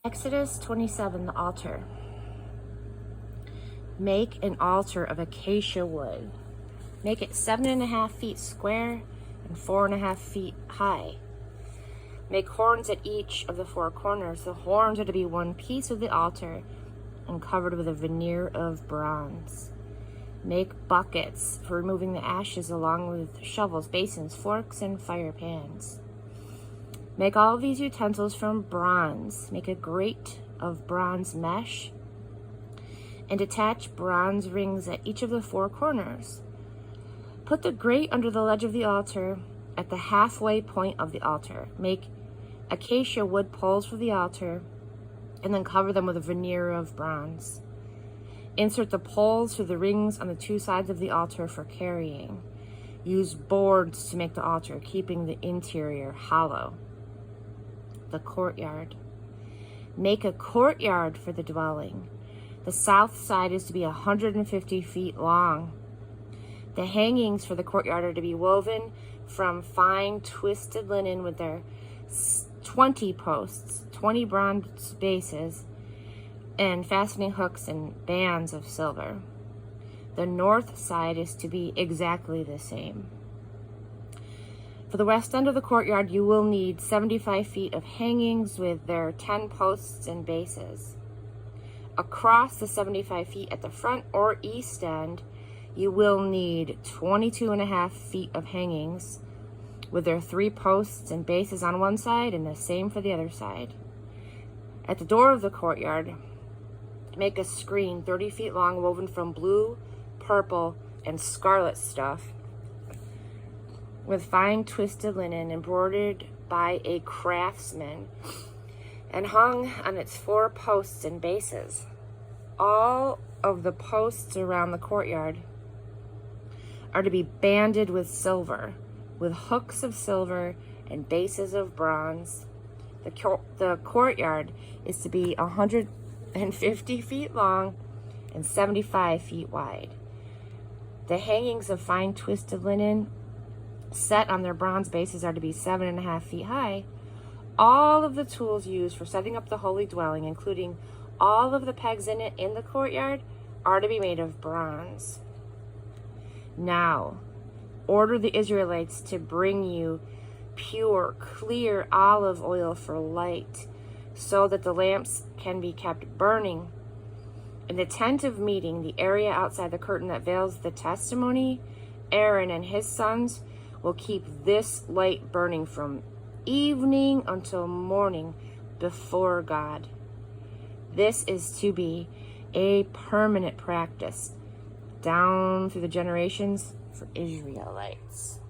Exodus 27, the altar. Make an altar of acacia wood. Make it 7.5 feet square and 4.5 feet high. Make horns at each of the 4 corners. The horns are to be one piece of the altar and covered with a veneer of bronze. Make buckets for removing the ashes along with shovels, basins, forks, and fire pans. Make all of these utensils from bronze. Make a grate of bronze mesh and attach bronze rings at each of the 4 corners. Put the grate under the ledge of the altar at the halfway point of the altar. Make acacia wood poles for the altar and then cover them with a veneer of bronze. Insert the poles through the rings on the 2 sides of the altar for carrying. Use boards to make the altar, keeping the interior hollow. The courtyard. Make a courtyard for the dwelling. The south side is to be 150 feet long. The hangings for the courtyard are to be woven from fine twisted linen with their 20 posts, 20 bronze bases, and fastening hooks and bands of silver. The north side is to be exactly the same. For the west end of the courtyard, you will need 75 feet of hangings with their 10 posts and bases. Across the 75 feet at the front or east end, you will need 22.5 feet of hangings with their 3 posts and bases on one side and the same for the other side. At the door of the courtyard, make a screen 30 feet long woven from blue, purple, and scarlet stuff with fine twisted linen embroidered by a craftsman and hung on its 4 posts and bases. All of the posts around the courtyard are to be banded with silver, with hooks of silver and bases of bronze. The courtyard is to be 150 feet long and 75 feet wide. The hangings of fine twisted linen set on their bronze bases are to be 7.5 feet high. All of the tools used for setting up the holy dwelling, including all of the pegs in it in the courtyard, are to be made of bronze. Now, order the Israelites to bring you pure, clear olive oil for light, so that the lamps can be kept burning. In the tent of meeting, the area outside the curtain that veils the testimony, Aaron and his sons will keep this light burning from evening until morning before God. This is to be a permanent practice down through the generations for Israelites.